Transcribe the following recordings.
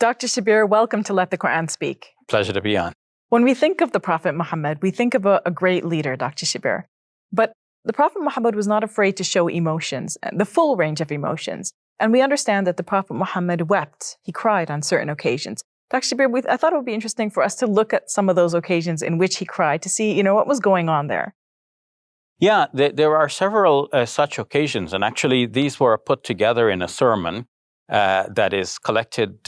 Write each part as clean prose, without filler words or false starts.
Dr. Shabir, welcome to Let the Quran Speak. Pleasure to be on. When we think of the Prophet Muhammad, we think of a great leader, Dr. Shabir. But the Prophet Muhammad was not afraid to show emotions, the full range of emotions. And we understand that the Prophet Muhammad wept. He cried on certain occasions. Dr. Shabir, I thought it would be interesting for us to look at some of those occasions in which he cried to see, what was going on there. Yeah, there are several such occasions. And actually, these were put together in a sermon that is collected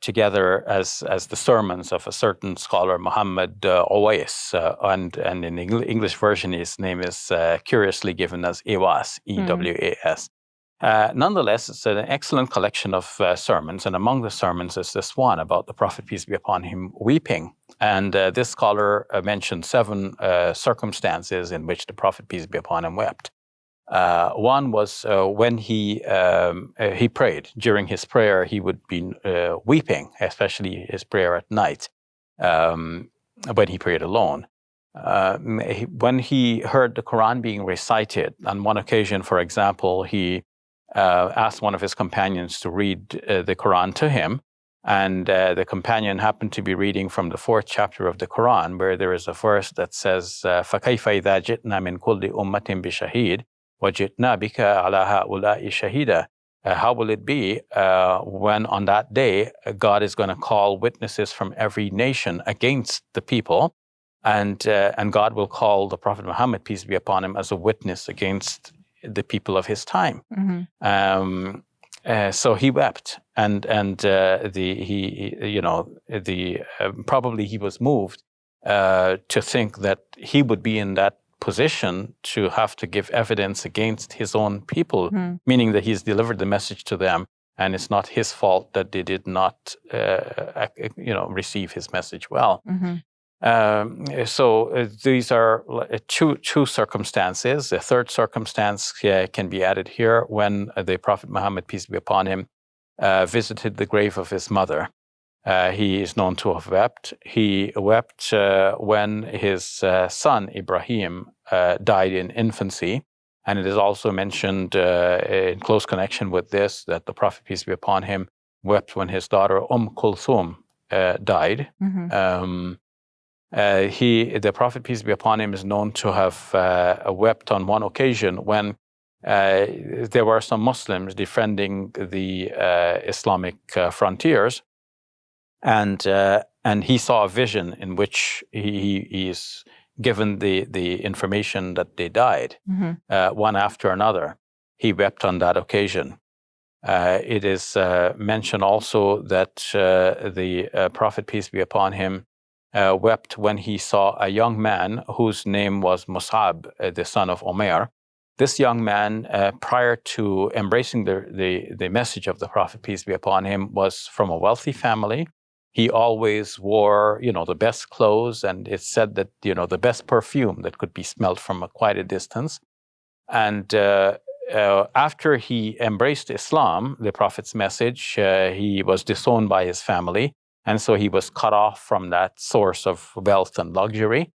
together as the sermons of a certain scholar, Muhammad Owais. And in the English version, his name is curiously given as Ewas, E-W-A-S. Nonetheless, it's an excellent collection of sermons, and among the sermons is this one about the Prophet, peace be upon him, weeping. And this scholar mentioned 7 circumstances in which the Prophet, peace be upon him, wept. One was when he prayed. During his prayer, he would be weeping, especially his prayer at night, when he prayed alone. When he heard the Quran being recited, on one occasion, for example, he asked one of his companions to read the Quran to him. And the companion happened to be reading from the 4th chapter of the Quran, where there is a verse that says, فَكَيْفَ إِذَا جِئْنَا مِنْ كُلِّ أُمَّةٍ بِشَهِيدٍ وَجِئْنَا بِكَ عَلَى هَؤُلَاءِ شَهِيدًا. How will it be when on that day God is going to call witnesses from every nation against the people, and God will call the Prophet Muhammad, peace be upon him, as a witness against the people of his time. So he wept, and probably he was moved to think that he would be in that position to have to give evidence against his own people, meaning that he's delivered the message to them, and it's not his fault that they did not, receive his message well. So these are two circumstances. The third circumstance can be added here when the Prophet Muhammad, peace be upon him, visited the grave of his mother. He is known to have wept. He wept when his son Ibrahim died in infancy. And it is also mentioned in close connection with this that the Prophet, peace be upon him, wept when his daughter Kulthum died. The Prophet, peace be upon him, is known to have wept on one occasion when there were some Muslims defending the Islamic frontiers, and he saw a vision in which he is given the information that they died, one after another. He wept on that occasion. It is mentioned also that the Prophet, peace be upon him, wept when he saw a young man whose name was Mus'ab, the son of Umair. This young man, prior to embracing the message of the Prophet, peace be upon him, was from a wealthy family. He always wore, the best clothes, and it's said that, the best perfume that could be smelled from quite a distance. And after he embraced Islam, the Prophet's message, he was disowned by his family. And so he was cut off from that source of wealth and luxury.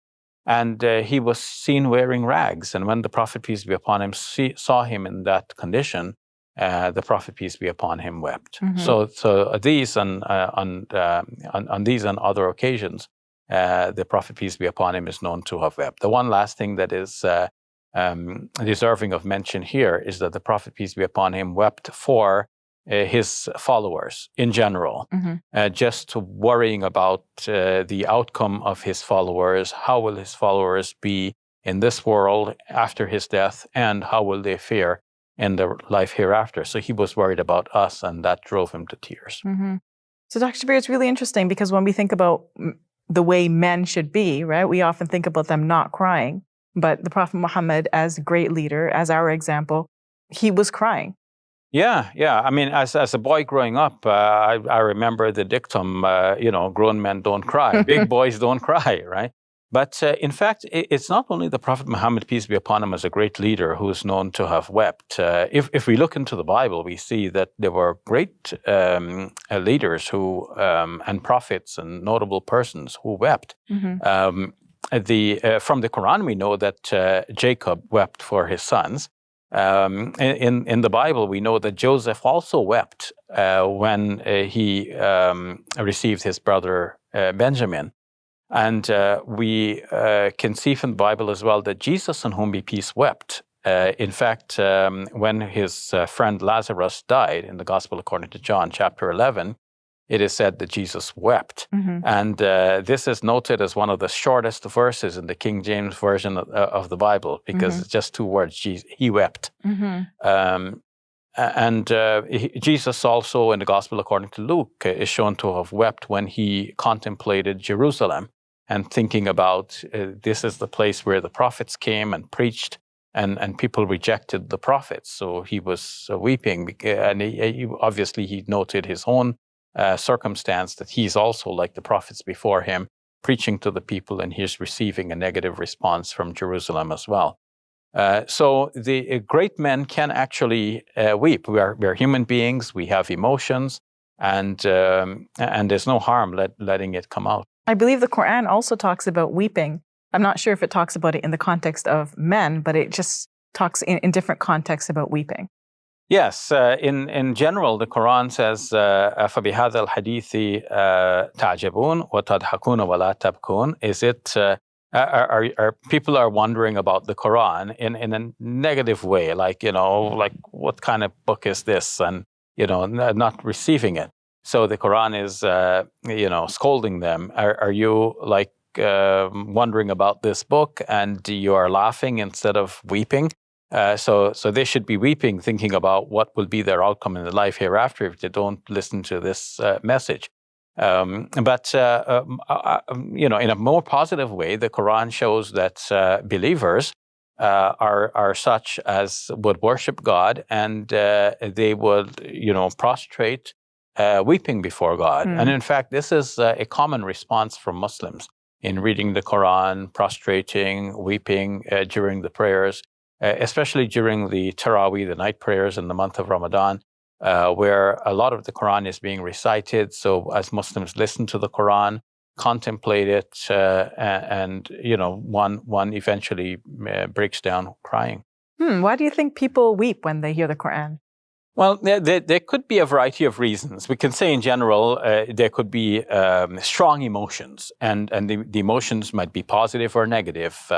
And he was seen wearing rags. And when the Prophet, peace be upon him, saw him in that condition, the Prophet, peace be upon him, wept. So these on these and other occasions, the Prophet, peace be upon him, is known to have wept. The one last thing that is deserving of mention here is that the Prophet, peace be upon him, wept for his followers in general, just worrying about the outcome of his followers. How will his followers be in this world after his death, and how will they fare in the life hereafter? So he was worried about us, and that drove him to tears. So Dr. Shabir, it's really interesting because when we think about the way men should be, right, we often think about them not crying. But the Prophet Muhammad, as a great leader, as our example, he was crying. Yeah. I mean, as a boy growing up, I remember the dictum, grown men don't cry, big boys don't cry, right? But in fact, it's not only the Prophet Muhammad, peace be upon him, as a great leader who is known to have wept. If we look into the Bible, we see that there were great leaders who and prophets and notable persons who wept. From the Quran, we know that Jacob wept for his sons. In the Bible, we know that Joseph also wept when he received his brother Benjamin. And we can see from the Bible as well that Jesus, on whom be peace, wept. In fact, when his friend Lazarus died, in the Gospel according to John, chapter 11, it is said that Jesus wept. Mm-hmm. And this is noted as one of the shortest verses in the King James Version of the Bible, because Mm-hmm. it's just two words, he wept. Mm-hmm. Jesus also, in the Gospel according to Luke, is shown to have wept when he contemplated Jerusalem and thinking about this is the place where the prophets came and preached, and people rejected the prophets. So he was weeping, and obviously he noted his own circumstance, that he's also like the prophets before him, preaching to the people, and he's receiving a negative response from Jerusalem as well. So the great men can actually weep. We're human beings. We have emotions, and there's no harm letting it come out. I believe the Quran also talks about weeping. I'm not sure if it talks about it in the context of men, but it just talks in different contexts about weeping. Yes, in general, the Quran says, فَبِهَذَا الْحَدِيثِ تَعْجَبُونَ وَتَضْحَكُونَ وَلَا تَبْكُونَ. Is it, are people are wondering about the Quran in a negative way, like, like what kind of book is this? And, not receiving it. So the Quran is, scolding them. Are you like wondering about this book and you are laughing instead of weeping? So they should be weeping, thinking about what will be their outcome in the life hereafter if they don't listen to this message. But in a more positive way, the Quran shows that believers are such as would worship God, and they would, prostrate, weeping before God. And in fact, this is a common response from Muslims in reading the Quran, prostrating, weeping during the prayers. Especially during the Taraweeh, the night prayers in the month of Ramadan, where a lot of the Quran is being recited. So as Muslims listen to the Quran, contemplate it, and one eventually breaks down crying. Why do you think people weep when they hear the Quran? Well, there could be a variety of reasons. We can say in general, there could be strong emotions, and the emotions might be positive or negative.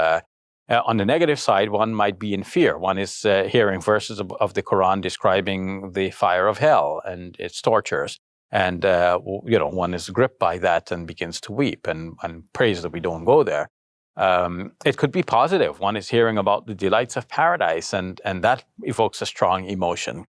On the negative side, one might be in fear. One is hearing verses of the Quran describing the fire of hell and its tortures. And, one is gripped by that and begins to weep and prays that we don't go there. It could be positive. One is hearing about the delights of paradise, and that evokes a strong emotion.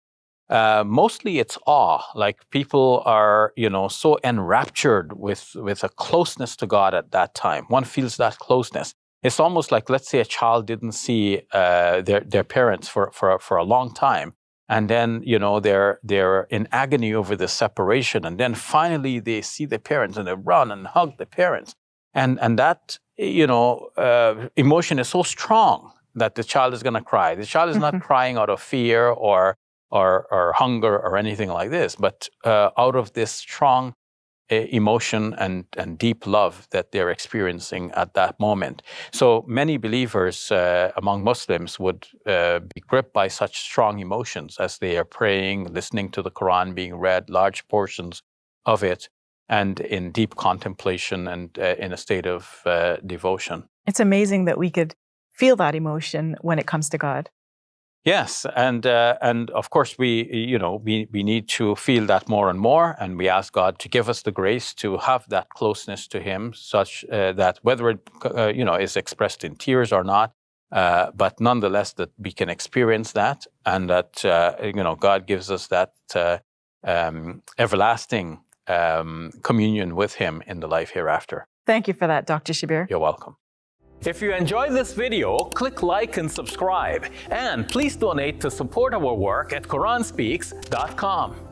Mostly it's awe, like people are, so enraptured with a closeness to God at that time. One feels that closeness. It's almost like, let's say a child didn't see their parents for a long time. And then, they're in agony over the separation. And then finally they see their parents and they run and hug the parents. And that, emotion is so strong that the child is going to cry. The child is not crying out of fear or hunger or anything like this, but out of this strong emotion and deep love that they're experiencing at that moment. So many believers among Muslims would be gripped by such strong emotions as they are praying, listening to the Quran being read, large portions of it, and in deep contemplation and in a state of devotion. It's amazing that we could feel that emotion when it comes to God. Yes, and of course we need to feel that more and more, and we ask God to give us the grace to have that closeness to Him, such that whether it is expressed in tears or not, but nonetheless that we can experience that, and that God gives us that everlasting communion with Him in the life hereafter. Thank you for that, Dr. Shabir. You're welcome. If you enjoyed this video, click like and subscribe. And please donate to support our work at QuranSpeaks.com.